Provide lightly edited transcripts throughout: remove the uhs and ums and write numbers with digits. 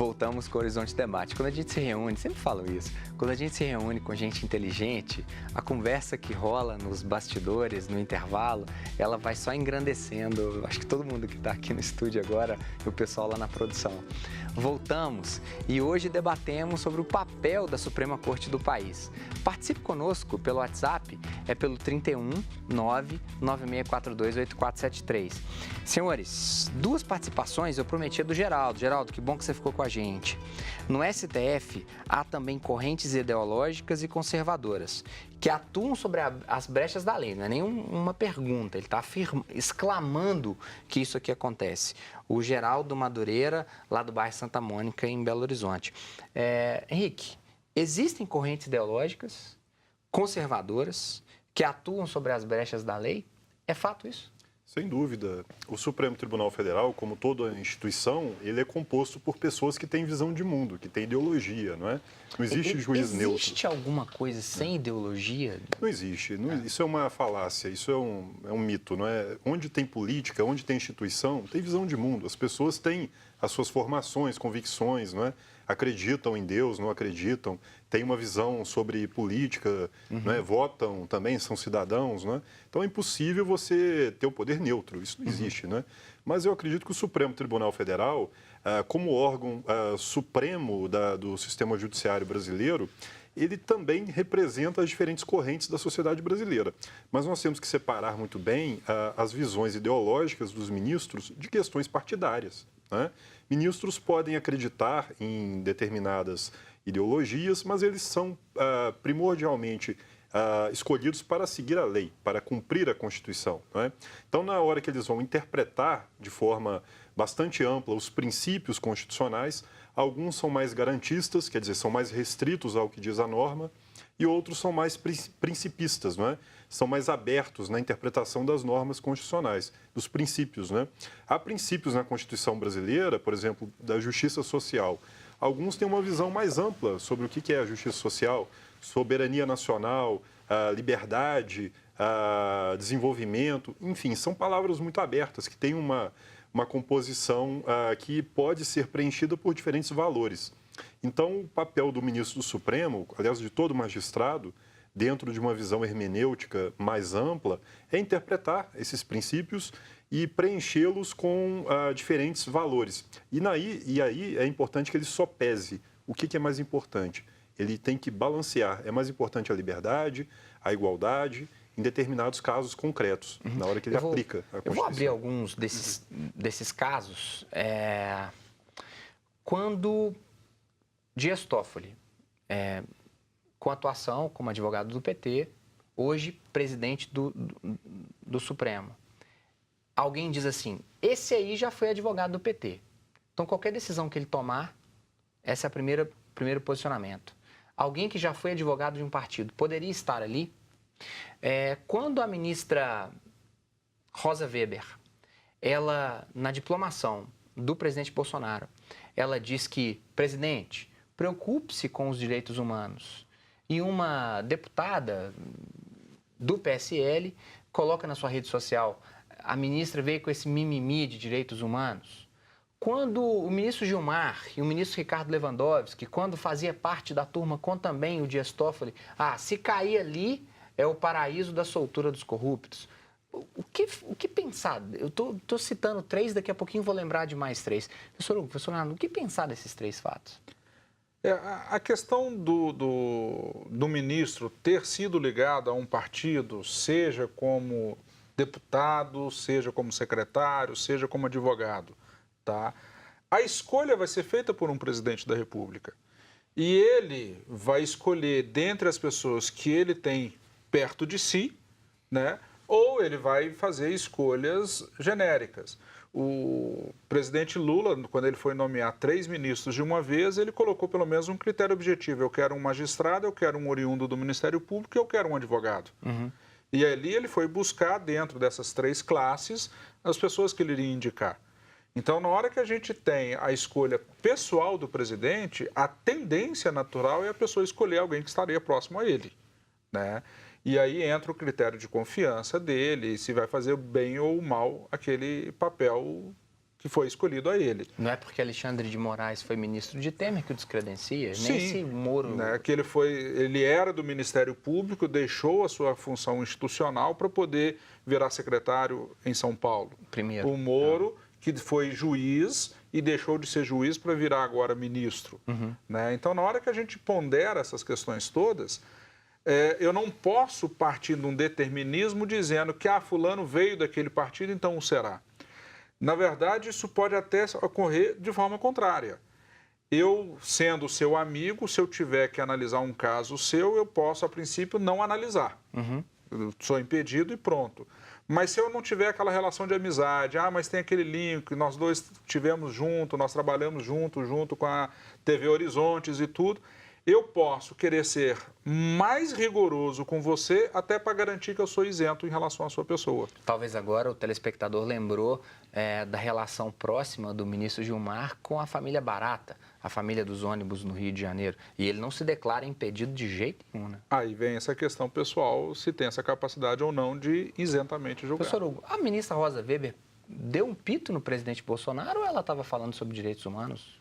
voltamos com o Horizonte Temático. Quando a gente se reúne, sempre falo isso, quando a gente se reúne com gente inteligente, a conversa que rola nos bastidores, no intervalo, ela vai só engrandecendo. Acho que todo mundo que está aqui no estúdio agora e o pessoal lá na produção. Voltamos e hoje debatemos sobre o papel da Suprema Corte do país. Participe conosco pelo WhatsApp, é pelo 31 99642 8473. Senhores, duas participações eu prometi do Geraldo. Geraldo, que bom que você ficou com a gente. No STF, há também correntes ideológicas e conservadoras que atuam sobre as brechas da lei. Não é nenhuma pergunta, ele está exclamando que isso aqui acontece. O Geraldo Madureira, lá do bairro Santa Mônica, em Belo Horizonte. Henrique, existem correntes ideológicas, conservadoras, que atuam sobre as brechas da lei? É fato isso? Sem dúvida. O Supremo Tribunal Federal, como toda instituição, ele é composto por pessoas que têm visão de mundo, que têm ideologia, não é? Não existe juiz neutro. Existe alguma coisa sem ideologia? Não existe. Isso é uma falácia, isso é um mito, não é? Onde tem política, onde tem instituição, tem visão de mundo. As pessoas têm as suas formações, convicções, não é? Acreditam em Deus, não acreditam, têm uma visão sobre política, não é? Votam também, são cidadãos, não é? Então é impossível você ter o poder neutro, isso não existe, não é? Mas eu acredito que o Supremo Tribunal Federal, como órgão supremo do sistema judiciário brasileiro, ele também representa as diferentes correntes da sociedade brasileira. Mas nós temos que separar muito bem as visões ideológicas dos ministros de questões partidárias, né? Ministros podem acreditar em determinadas ideologias, mas eles são primordialmente escolhidos para seguir a lei, para cumprir a Constituição, não é? Então, na hora que eles vão interpretar de forma bastante ampla os princípios constitucionais, alguns são mais garantistas, quer dizer, são mais restritos ao que diz a norma, e outros são mais principistas, não é? São mais abertos na interpretação das normas constitucionais, dos princípios, né? Há princípios na Constituição brasileira, por exemplo, da justiça social. Alguns têm uma visão mais ampla sobre o que é a justiça social, soberania nacional, liberdade, desenvolvimento, enfim, são palavras muito abertas, que têm uma composição que pode ser preenchida por diferentes valores. Então, o papel do ministro do Supremo, aliás, de todo magistrado, dentro de uma visão hermenêutica mais ampla, é interpretar esses princípios e preenchê-los com diferentes valores. E aí é importante que ele sopese o que é mais importante. Ele tem que balancear. É mais importante a liberdade, a igualdade, em determinados casos concretos, na hora que ele aplica a Constituição. Eu vou abrir alguns desses casos. Quando Dias Toffoli, com atuação como advogado do PT, hoje presidente do Supremo, alguém diz assim, esse aí já foi advogado do PT. Então, qualquer decisão que ele tomar, esse é o primeiro posicionamento. Alguém que já foi advogado de um partido poderia estar ali? Quando a ministra Rosa Weber, ela, na diplomação do presidente Bolsonaro, ela diz que, presidente, preocupe-se com os direitos humanos. E uma deputada do PSL coloca na sua rede social, a ministra veio com esse mimimi de direitos humanos. Quando o ministro Gilmar e o ministro Ricardo Lewandowski, quando fazia parte da turma com também o Dias Toffoli, se cair ali é o paraíso da soltura dos corruptos. O que pensar? Eu estou citando 3, daqui a pouquinho vou lembrar de mais 3. Professor Arnaldo, o que pensar desses 3 fatos? A questão do ministro ter sido ligado a um partido, seja como deputado, seja como secretário, seja como advogado, tá? A escolha vai ser feita por um presidente da República. E ele vai escolher dentre as pessoas que ele tem perto de si, né? Ou ele vai fazer escolhas genéricas. O presidente Lula, quando ele foi nomear 3 ministros de uma vez, ele colocou pelo menos um critério objetivo. Eu quero um magistrado, eu quero um oriundo do Ministério Público e eu quero um advogado. E ali ele foi buscar, dentro dessas 3 classes, as pessoas que ele iria indicar. Então, na hora que a gente tem a escolha pessoal do presidente, a tendência natural é a pessoa escolher alguém que estaria próximo a ele, né? E aí entra o critério de confiança dele, se vai fazer bem ou mal aquele papel que foi escolhido a ele. Não é porque Alexandre de Moraes foi ministro de Temer que o descredencia? Sim, nem esse Moro... Né, que ele era do Ministério Público, deixou a sua função institucional para poder virar secretário em São Paulo. Primeiro. O Moro, que foi juiz e deixou de ser juiz para virar agora ministro. Né? Então, na hora que a gente pondera essas questões todas, eu não posso partir de um determinismo dizendo que fulano veio daquele partido, então o será. Na verdade, isso pode até ocorrer de forma contrária. Eu, sendo seu amigo, se eu tiver que analisar um caso seu, eu posso, a princípio, não analisar. Eu sou impedido e pronto. Mas se eu não tiver aquela relação de amizade, mas tem aquele link, nós dois tivemos junto, nós trabalhamos junto com a TV Horizontes e tudo, eu posso querer ser mais rigoroso com você até para garantir que eu sou isento em relação à sua pessoa. Talvez agora o telespectador lembrou da relação próxima do ministro Gilmar com a família Barata, a família dos ônibus no Rio de Janeiro. E ele não se declara impedido de jeito nenhum, né? Aí vem essa questão pessoal, se tem essa capacidade ou não de isentamente julgar. Professor Hugo, a ministra Rosa Weber deu um pito no presidente Bolsonaro ou ela estava falando sobre direitos humanos?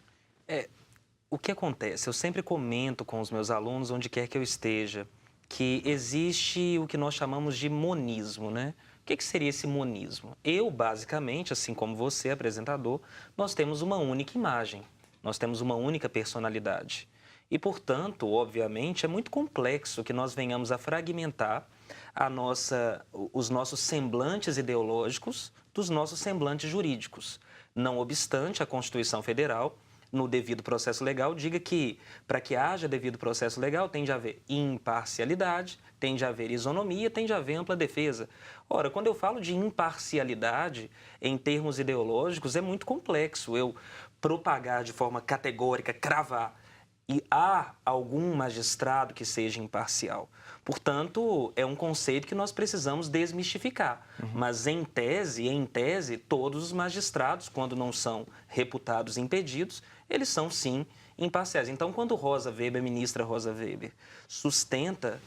O que acontece? Eu sempre comento com os meus alunos, onde quer que eu esteja, que existe o que nós chamamos de monismo, né? O que seria esse monismo? Eu, basicamente, assim como você, apresentador, nós temos uma única imagem, nós temos uma única personalidade. E, portanto, obviamente, é muito complexo que nós venhamos a fragmentar os nossos semblantes ideológicos dos nossos semblantes jurídicos. Não obstante, a Constituição Federal, no devido processo legal, diga que, para que haja devido processo legal, tem de haver imparcialidade, tem de haver isonomia, tem de haver ampla defesa. Ora, quando eu falo de imparcialidade, em termos ideológicos, é muito complexo eu propagar de forma categórica, cravar, e há algum magistrado que seja imparcial. Portanto, é um conceito que nós precisamos desmistificar. Mas, em tese, todos os magistrados, quando não são reputados impedidos, eles são, sim, imparciais. Então, quando a ministra Rosa Weber, sustenta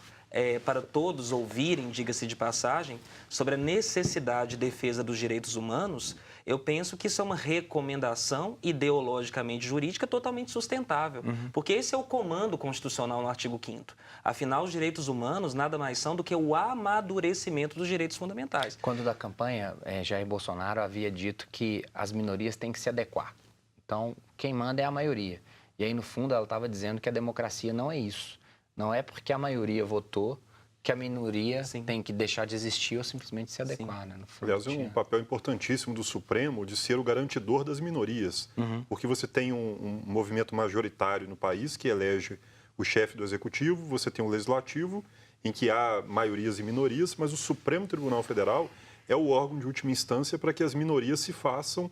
para todos ouvirem, diga-se de passagem, sobre a necessidade de defesa dos direitos humanos, eu penso que isso é uma recomendação ideologicamente jurídica totalmente sustentável, porque esse é o comando constitucional no artigo 5º. Afinal, os direitos humanos nada mais são do que o amadurecimento dos direitos fundamentais. Quando da campanha, Jair Bolsonaro havia dito que as minorias têm que se adequar. Então, quem manda é a maioria. E aí, no fundo, ela estava dizendo que a democracia não é isso. Não é porque a maioria votou que a minoria tem que deixar de existir ou simplesmente se adequar. Né? No fundo, aliás, é um papel importantíssimo do Supremo de ser o garantidor das minorias. Porque você tem um movimento majoritário no país que elege o chefe do Executivo, você tem o Legislativo, em que há maiorias e minorias, mas o Supremo Tribunal Federal é o órgão de última instância para que as minorias se façam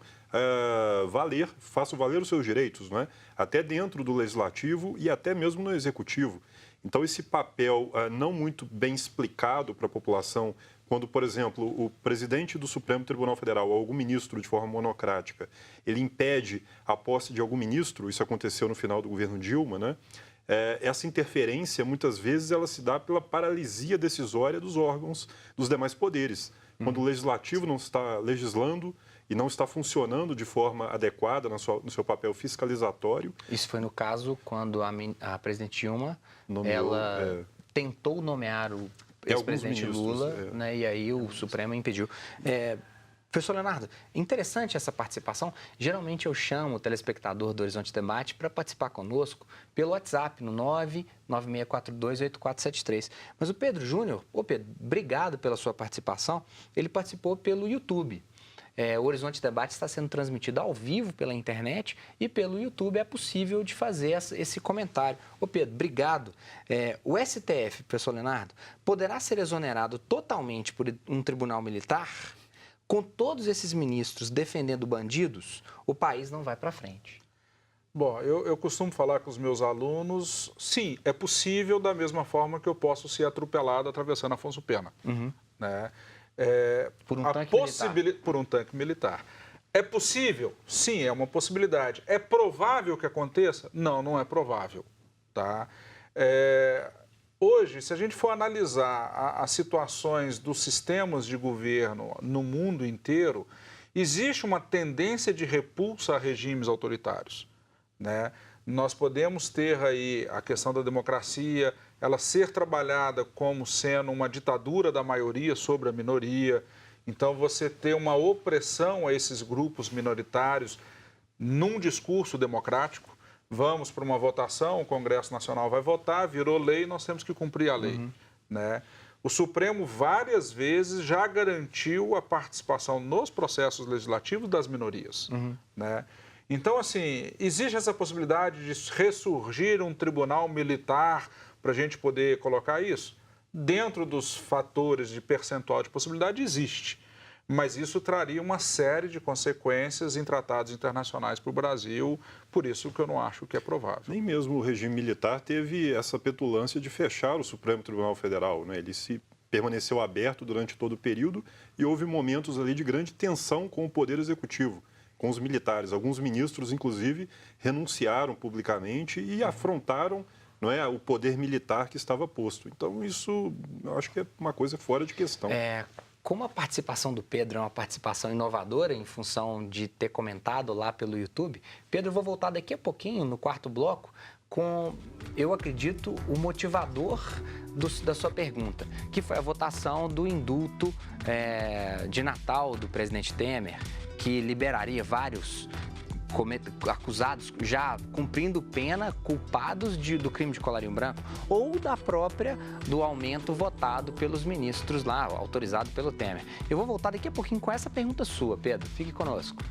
valer os seus direitos, não é? Até dentro do Legislativo e até mesmo no Executivo. Então, esse papel não muito bem explicado para a população, quando, por exemplo, o presidente do Supremo Tribunal Federal, ou algum ministro de forma monocrática, ele impede a posse de algum ministro, isso aconteceu no final do governo Dilma, né? Essa interferência, muitas vezes, ela se dá pela paralisia decisória dos órgãos dos demais poderes. Quando o Legislativo não está legislando e não está funcionando de forma adequada no seu papel fiscalizatório. Isso foi no caso quando a presidente Dilma tentou nomear o ex-presidente Lula, né, e aí o Supremo impediu. Professor Leonardo, interessante essa participação. Geralmente eu chamo o telespectador do Horizonte Debate para participar conosco pelo WhatsApp no 996428473. Mas o Pedro Júnior, Pedro, obrigado pela sua participação. Ele participou pelo YouTube. O Horizonte Debate está sendo transmitido ao vivo pela internet e pelo YouTube é possível de fazer esse comentário. Pedro, obrigado. O STF, professor Leonardo, poderá ser exonerado totalmente por um tribunal militar? Com todos esses ministros defendendo bandidos, o país não vai para frente. Bom, eu costumo falar com os meus alunos, sim, é possível da mesma forma que eu posso ser atropelado atravessando Afonso Pena. Né? Por um tanque militar. Por um tanque militar. É possível? Sim, é uma possibilidade. É provável que aconteça? Não, não é provável. Tá? Hoje, se a gente for analisar as situações dos sistemas de governo no mundo inteiro, existe uma tendência de repulsa a regimes autoritários, né? Nós podemos ter aí a questão da democracia, ela ser trabalhada como sendo uma ditadura da maioria sobre a minoria. Então, você ter uma opressão a esses grupos minoritários num discurso democrático. Vamos para uma votação, o Congresso Nacional vai votar, virou lei, nós temos que cumprir a lei, né? O Supremo várias vezes já garantiu a participação nos processos legislativos das minorias, né? Então, assim, existe essa possibilidade de ressurgir um tribunal militar para a gente poder colocar isso? Dentro dos fatores de percentual de possibilidade, existe. Mas isso traria uma série de consequências em tratados internacionais para o Brasil, por isso que eu não acho que é provável. Nem mesmo o regime militar teve essa petulância de fechar o Supremo Tribunal Federal, né? Ele permaneceu aberto durante todo o período e houve momentos ali de grande tensão com o Poder Executivo, com os militares. Alguns ministros, inclusive, renunciaram publicamente e afrontaram, não é, o poder militar que estava posto. Então, isso eu acho que é uma coisa fora de questão. Como a participação do Pedro é uma participação inovadora em função de ter comentado lá pelo YouTube, Pedro, eu vou voltar daqui a pouquinho, no quarto bloco, com, eu acredito, o motivador da sua pergunta, que foi a votação do indulto de Natal do presidente Temer, que liberaria vários acusados já cumprindo pena, culpados do crime de colarinho branco, ou do aumento votado pelos ministros lá, autorizado pelo Temer. Eu vou voltar daqui a pouquinho com essa pergunta sua, Pedro. Fique conosco.